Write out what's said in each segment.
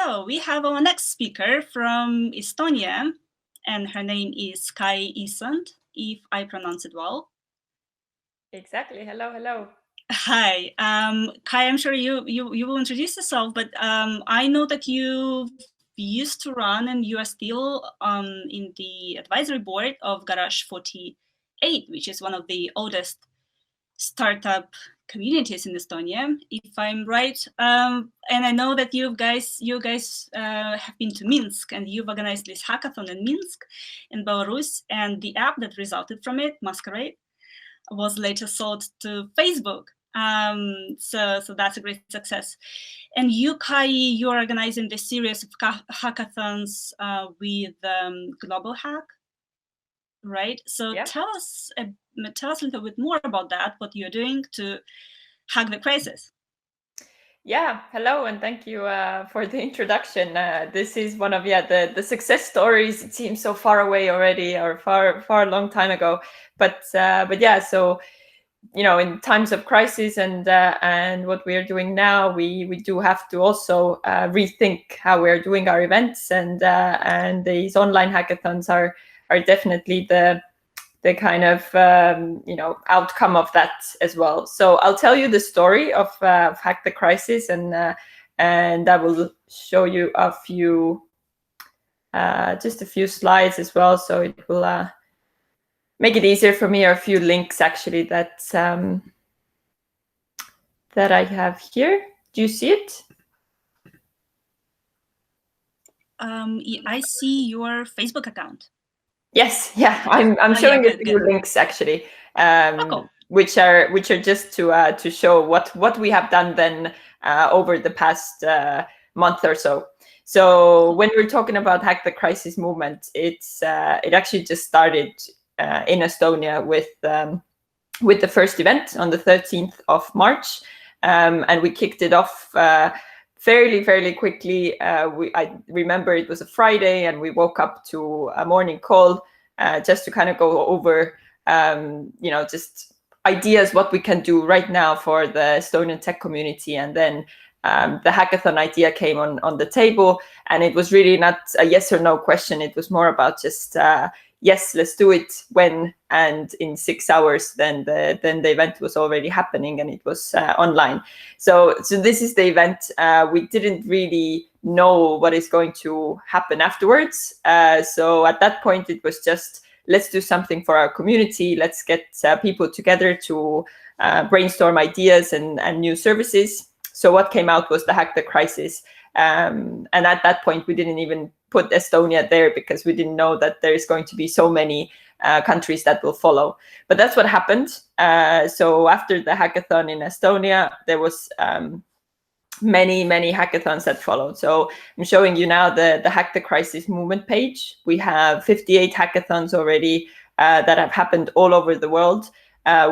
So we have our next speaker from Estonia, and her name is Kai Isand, if I pronounce it well. Exactly. Hello, hello. Hi, Kai. I'm sure you will introduce yourself, but I know that you used to run and you are still in the advisory board of Garage48, which is one of the oldest startup communities in Estonia, if I'm right. And I know that you guys have been to Minsk and you've organized this hackathon in Minsk, in Belarus, and the app that resulted from it, Masquerade, was later sold to Facebook. So that's a great success. And you, Kai, you're organizing this series of hackathons with Global Hack, right? So Yeah. tell us a little bit more about that, what you're doing to hack the crisis. Yeah, hello, and thank you for the introduction. This is one of the success stories. It seems so far away already, or far long time ago. But yeah, so in times of crisis and what we are doing now, we do have to also rethink how we are doing our events, and these online hackathons are definitely the kind of outcome of that as well. So I'll tell you the story of Hack the Crisis, and I will show you a few just a few slides as well, so it will make it easier for me, or a few links actually that I have here. Do you see it? I see your Facebook account. Yes, yeah, I'm showing you a few links actually, which are just to show what we have done then over the past month or so. So when we're talking about Hack the Crisis movement, it actually just started in Estonia with the first event on the 13th of March, and we kicked it off fairly quickly. I remember it was a Friday, and we woke up to a morning call just to kind of go over, just ideas what we can do right now for the Estonian tech community. And then the hackathon idea came on the table, and it was really not a yes or no question. It was more about just yes, let's do it when, and in 6 hours, then the event was already happening, and it was online. So this is the event. We didn't really know what is going to happen afterwards. So at that point, it was just, let's do something for our community. Let's get people together to brainstorm ideas and new services. So what came out was the Hack the Crisis. And at that point, we didn't even put Estonia there, because we didn't know that there's going to be so many countries that will follow. But that's what happened. So after the hackathon in Estonia, there was many hackathons that followed. So I'm showing you now the Hack the Crisis movement page. We have 58 hackathons already that have happened all over the world.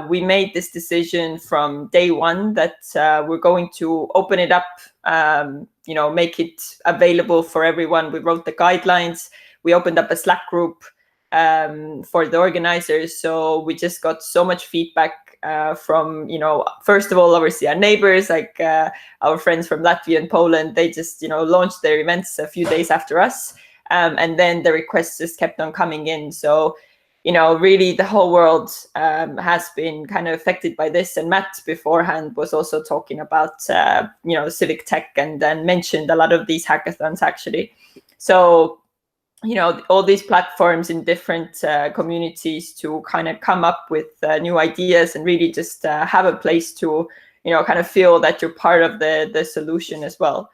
We made this decision from day one that we're going to open it up, make it available for everyone. We wrote the guidelines. We opened up a Slack group for the organizers. So we just got so much feedback from, first of all, obviously our neighbors, like our friends from Latvia and Poland. They just, launched their events a few days after us. And then the requests just kept on coming in. So really the whole world has been kind of affected by this. And Matt beforehand was also talking about, civic tech, and then mentioned a lot of these hackathons actually. So, all these platforms in different communities to kind of come up with new ideas, and really just have a place to, kind of feel that you're part of the solution as well.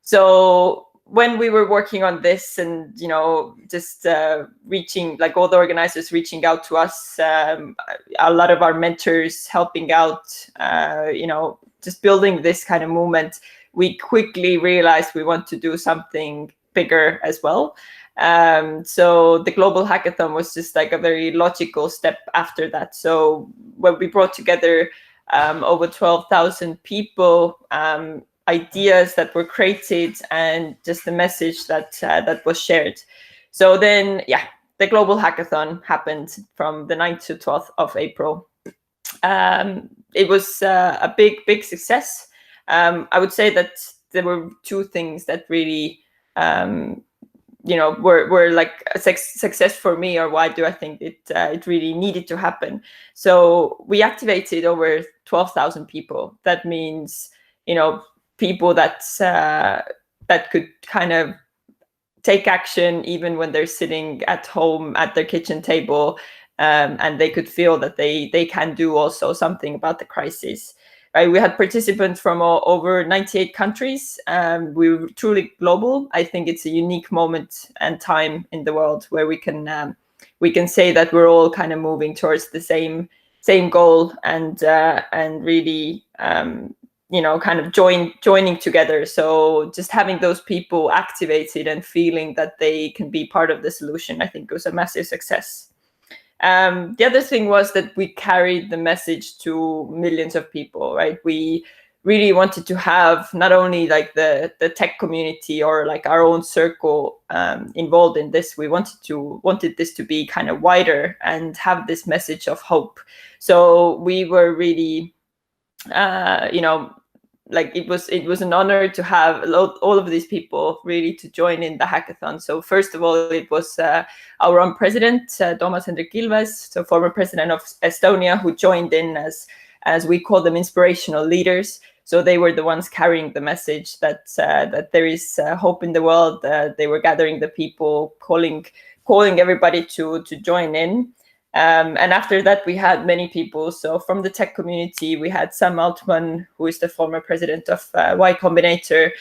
So when we were working on this, and just reaching, like all the organizers reaching out to us, a lot of our mentors helping out, just building this kind of movement, we quickly realized we want to do something bigger as well. So the Global Hackathon was just like a very logical step after that. So when we brought together over 12,000 people, ideas that were created, and just the message that was shared. So then, the Global Hackathon happened from the 9th to 12th of April. It was a big success. I would say that there were two things that really were like a success for me, or why do I think it really needed to happen. So we activated over 12,000 people. That means, people that could kind of take action even when they're sitting at home at their kitchen table, and they could feel that they can do also something about the crisis. Right? We had participants from over 98 countries. We were truly global. I think it's a unique moment and time in the world where we can say that we're all kind of moving towards the same goal, and really kind of joining together. So just having those people activated and feeling that they can be part of the solution, I think was a massive success. The other thing was that we carried the message to millions of people, right? We really wanted to have not only like the tech community or like our own circle involved in this. We wanted this to be kind of wider and have this message of hope. So we were really, like it was an honor to have all of these people really to join in the hackathon. So first of all, it was our own president, Toomas Hendrik Ilves, so former president of Estonia, who joined in as we call them inspirational leaders. So they were the ones carrying the message that there is hope in the world. They were gathering the people, calling everybody to join in. And after that, we had many people. So from the tech community, we had Sam Altman, who is the former president of Y Combinator.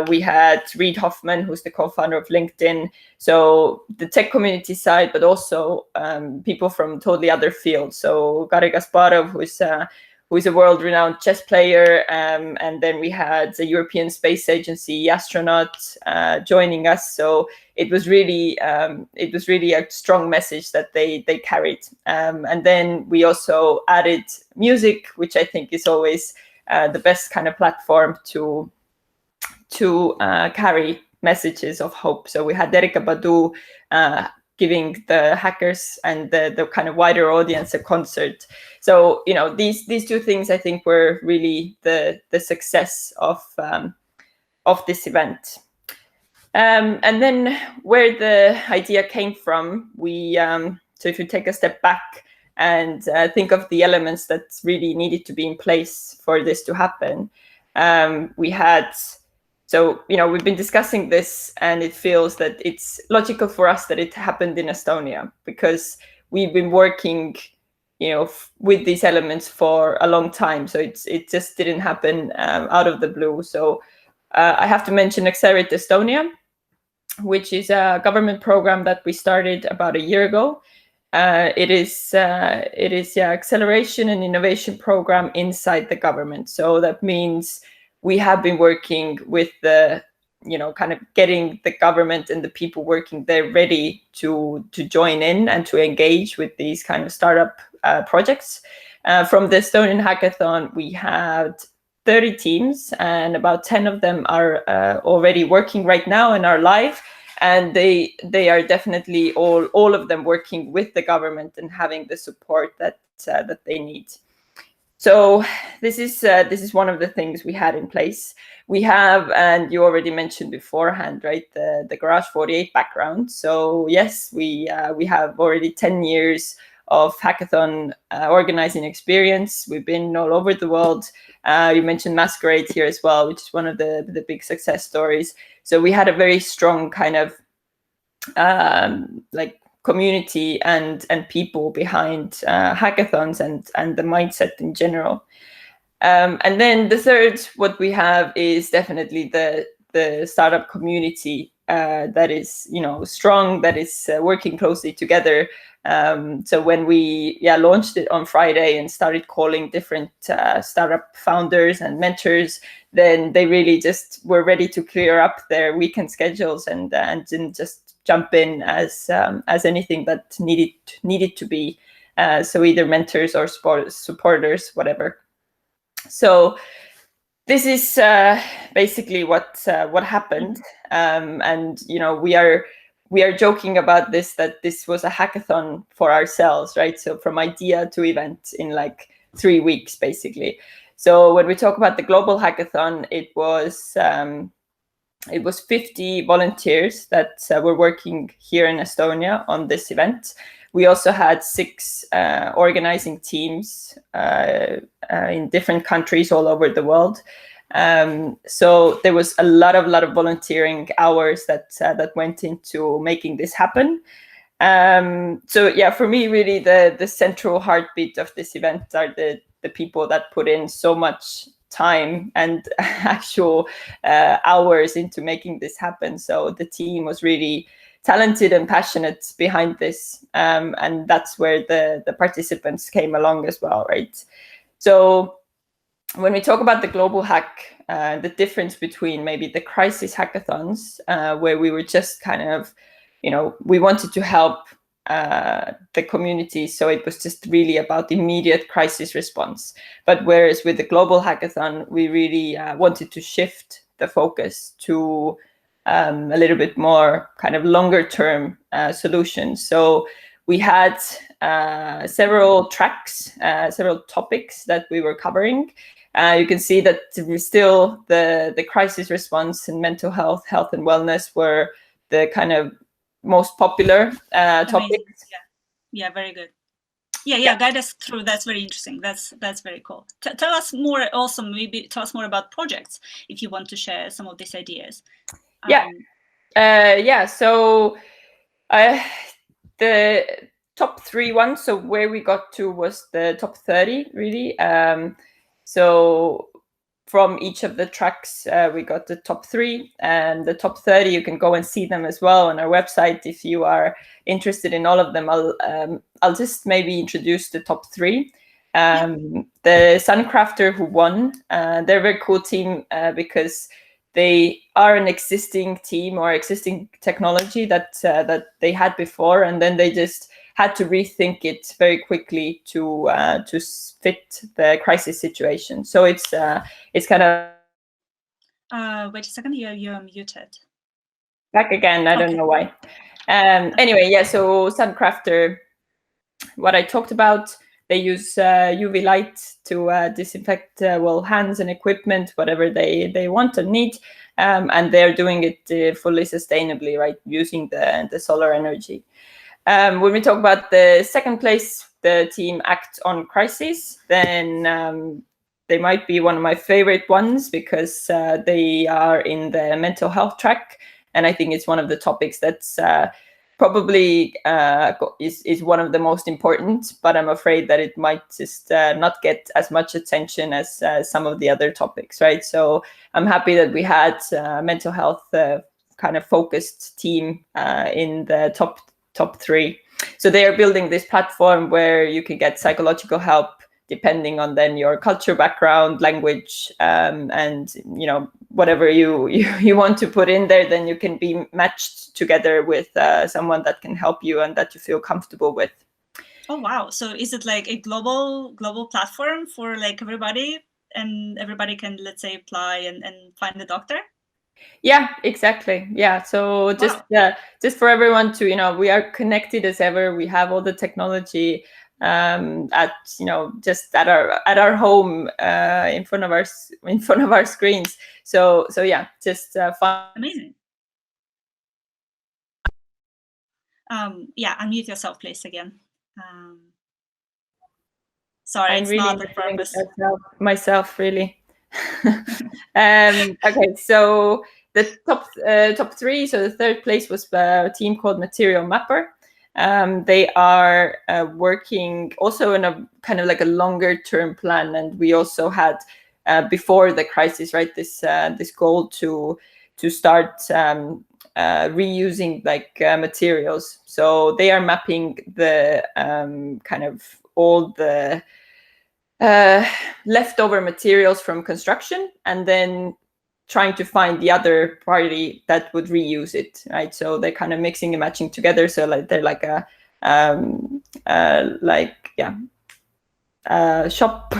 We had Reid Hoffman, who's the co-founder of LinkedIn. So the tech community side, but also people from totally other fields. So Garry Kasparov, who is a world-renowned chess player. And then we had the European Space Agency astronaut joining us. So it was really a strong message that they carried. And then we also added music, which I think is always the best kind of platform to carry messages of hope. So we had Erika Badu giving the hackers and the kind of wider audience a concert. So these two things I think were really the success of this event. And then where the idea came from, so if you take a step back and think of the elements that really needed to be in place for this to happen, we've been discussing this, and it feels that it's logical for us that it happened in Estonia, because we've been working with these elements for a long time. So it just didn't happen out of the blue. So I have to mention AccelerateEstonia, which is a government program that we started about a year ago. It is acceleration and innovation program inside the government. So that means we have been working with the, kind of getting the government and the people working there ready to join in and to engage with these kind of startup projects. From the Estonian hackathon, we had 30 teams, and about 10 of them are already working right now and are live. And they are definitely all of them working with the government and having the support that they need. So this is one of the things we had in place. We have, and you already mentioned beforehand, right, the Garage48 background. So yes, we have already 10 years of hackathon organizing experience. We've been all over the world. You mentioned Masquerade here as well, which is one of the big success stories. So we had a very strong kind of community and people behind hackathons and the mindset in general. And then the third, what we have is definitely the startup community that is strong, that is working closely together. So when we launched it on Friday and started calling different startup founders and mentors, then they really just were ready to clear up their weekend schedules and didn't just jump in as anything that needed to be. So either mentors or supporters, whatever. So this is basically what happened, and we are joking about this, that this was a hackathon for ourselves, right? So from idea to event in like 3 weeks, basically. So when we talk about the Global Hackathon, it was 50 volunteers that were working here in Estonia on this event. We also had 6 organizing teams in different countries all over the world. So there was a lot of volunteering hours that went into making this happen. So yeah, for me, really the central heartbeat of this event are the people that put in so much time and actual hours into making this happen. So the team was really talented and passionate behind this, and that's where the participants came along as well, right? So when we talk about the global hack, the difference between maybe the crisis hackathons, where we were just kind of, we wanted to help the community, so it was just really about immediate crisis response. But whereas with the global hackathon, we really wanted to shift the focus to a little bit more kind of longer term solutions. So we had several tracks, several topics that we were covering. You can see that still the crisis response and mental health, health and wellness were the kind of most popular topics. Yeah, very good. Yeah, guide us through. That's very interesting. That's very cool. Tell us more. Also, maybe tell us more about projects if you want to share some of these ideas. So the top 3 ones. So where we got to was the top 30, really. So from each of the tracks, we got the top 3, and the top 30. You can go and see them as well on our website if you are interested in all of them. I'll just maybe introduce the top 3. The Suncrafter who won. They're a very cool team because they are an existing team or existing technology that they had before, and then they just had to rethink it very quickly to fit the crisis situation. So it's kind of. Wait a second, you're muted. Back again. I don't know why. Anyway, yeah. So Suncrafter, what I talked about. They use UV light to disinfect hands and equipment, whatever they want and need, and they're doing it fully sustainably, right, using the solar energy. When we talk about the second place, the team Act on Crisis, then they might be one of my favorite ones because they are in the mental health track, and I think it's one of the topics that's probably is one of the most important, but I'm afraid that it might just not get as much attention as some of the other topics, right? So I'm happy that we had mental health kind of focused team in the top 3. So they are building this platform where you can get psychological help depending on then your culture, background, language, and whatever you want to put in there, then you can be matched together with someone that can help you and that you feel comfortable with. Oh wow! So is it like a global platform for like everybody, and everybody can, let's say, apply and find a doctor? Yeah, exactly. Yeah. So just for everyone to, we are connected as ever. We have all the technology just at our home in front of our screens. So yeah, just fun. Amazing. Unmute yourself, please, again. Sorry, it's really not the purpose. Myself, really. Okay, so the top 3. So the third place was a team called Material Mapper. They are working also in a kind of like a longer term plan, and we also had before the crisis, right, this goal to start reusing like materials. So they are mapping the kind of all the leftover materials from construction, and then trying to find the other party that would reuse it, right? So they're kind of mixing and matching together. So like they're like a shop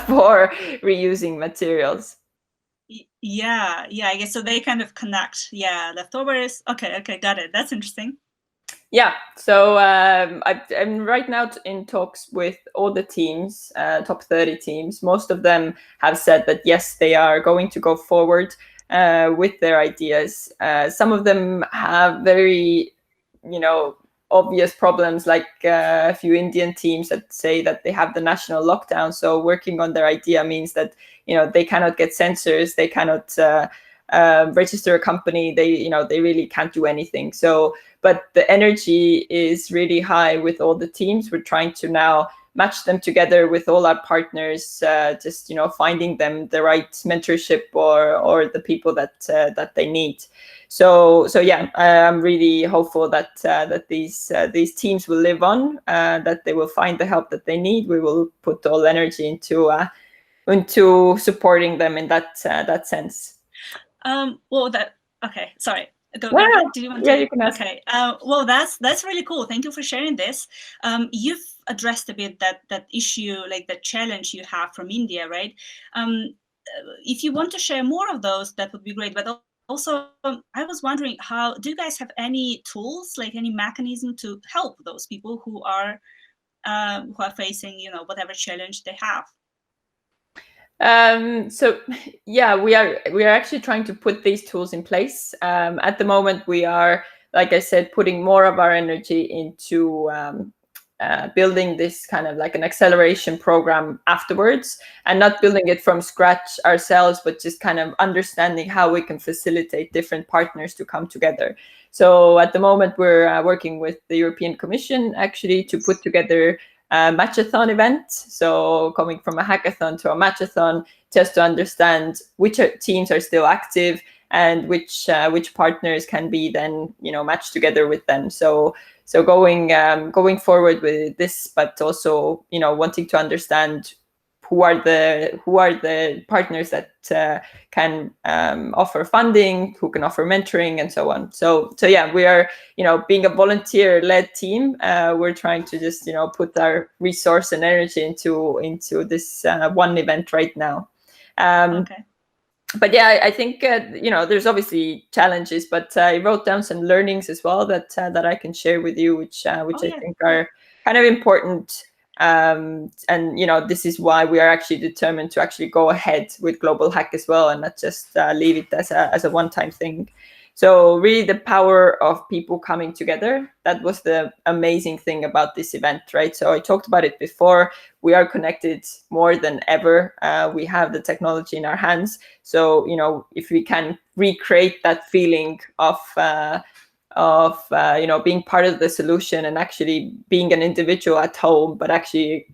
for reusing materials. Yeah, I guess so. They kind of connect. Yeah, leftovers. Okay, got it. That's interesting. Yeah, so I'm right now in talks with all the teams, top 30 teams. Most of them have said that yes, they are going to go forward with their ideas. Some of them have very, obvious problems, like a few Indian teams that say that they have the national lockdown. So working on their idea means that they cannot get sensors, they cannot register a company, they really can't do anything. So but the energy is really high with all the teams. We're trying to now match them together with all our partners, just finding them the right mentorship or the people that they need. So yeah, I'm really hopeful that these teams will live on, that they will find the help that they need. We will put all energy into supporting them in that sense. Okay, sorry. Go Yeah, ahead. Did you want to? yeah, you can ask. Okay. Well, that's really cool. Thank you for sharing this. You've addressed a bit that issue, like the challenge you have from India, right? If you want to share more of those, that would be great. But also, I was wondering, how do you guys have any tools, like any mechanism to help those people who are facing, whatever challenge they have? So yeah, we are actually trying to put these tools in place. At the moment, we are, like I said, putting more of our energy into building this kind of like an acceleration program afterwards, and not building it from scratch ourselves, but just kind of understanding how we can facilitate different partners to come together. So at the moment, we're working with the European Commission actually to put together matchathon event. So coming from a hackathon to a matchathon, just to understand which teams are still active and which partners can be then matched together with them. So going forward with this, but also wanting to understand who are the partners that can offer funding, who can offer mentoring, and so on. So yeah, we are being a volunteer-led team. We're trying to just put our resource and energy into this one event right now. Okay. But yeah, I think there's obviously challenges, but I wrote down some learnings as well that I can share with you, which I think are kind of important. And this is why we are actually determined to actually go ahead with Global Hack as well, and not just leave it as a one-time thing. So really the power of people coming together, that was the amazing thing about this event, right? So I talked about it before. We are connected more than ever. We have the technology in our hands. So, if we can recreate that feeling of being part of the solution and actually being an individual at home, but actually,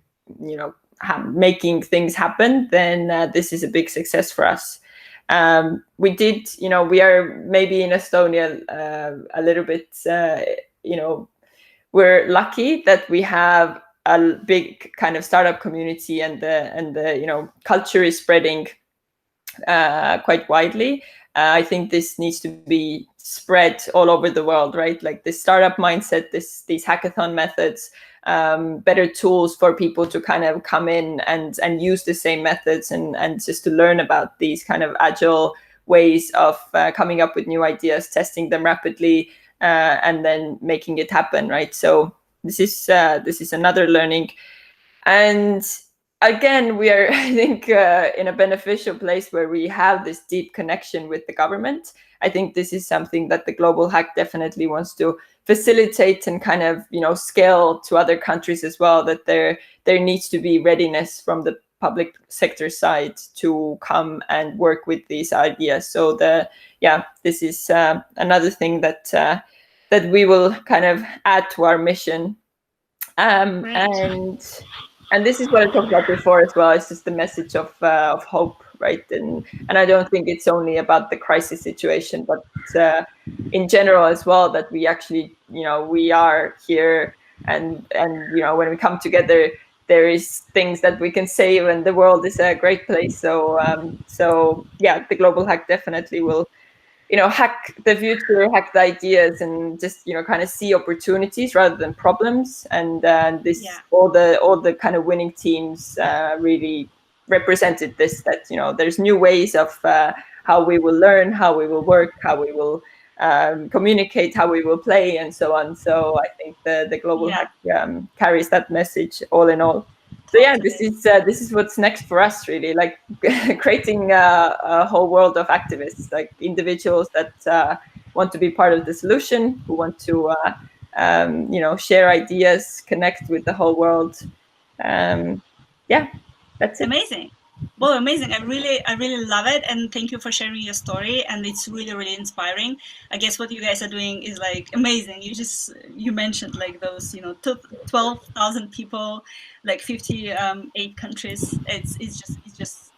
making things happen, then this is a big success for us. We are maybe in Estonia a little bit, we're lucky that we have a big kind of startup community, and the culture is spreading quite widely. I think this needs to be spread all over the world, right? Like this startup mindset, these hackathon methods, better tools for people to kind of come in and use the same methods and just to learn about these kind of agile ways of coming up with new ideas, testing them rapidly, and then making it happen, right? So this is another learning. And again, we are, I think, in a beneficial place where we have this deep connection with the government. I think this is something that the Global Hack definitely wants to facilitate and kind of, scale to other countries as well, that there needs to be readiness from the public sector side to come and work with these ideas. So this is another thing that we will kind of add to our mission. And this is what I talked about before as well. It's just the message of hope, right? And I don't think it's only about the crisis situation, but in general as well, that we actually, we are here, and when we come together, there is things that we can save, and the world is a great place. So yeah, the Global Hack definitely will hack the future, hack the ideas, and just kind of see opportunities rather than problems. And all the kind of winning teams really represented this, that there's new ways of how we will learn, how we will work, how we will communicate how we will play and so on. So I think the Global Hack carries that message all in all. So yeah, this is what's next for us, really, like creating a whole world of activists, like individuals that want to be part of the solution, who want to share ideas, connect with the whole world. Yeah, that's it. Amazing. Well, amazing. I really love it, and thank you for sharing your story. And it's really inspiring. I guess what you guys are doing is like amazing. You mentioned like those 12,000 people, like 58 countries. It's just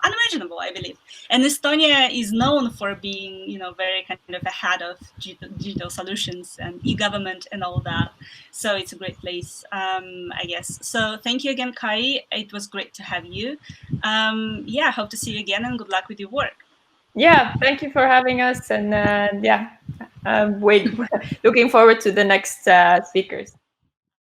unimaginable, I believe. And Estonia is known for being very kind of ahead of digital solutions and e-government and all that. So it's a great place, I guess. So thank you again, Kai. It was great to have you. Hope to see you again, and good luck with your work. Yeah, thank you for having us, and looking forward to the next speakers.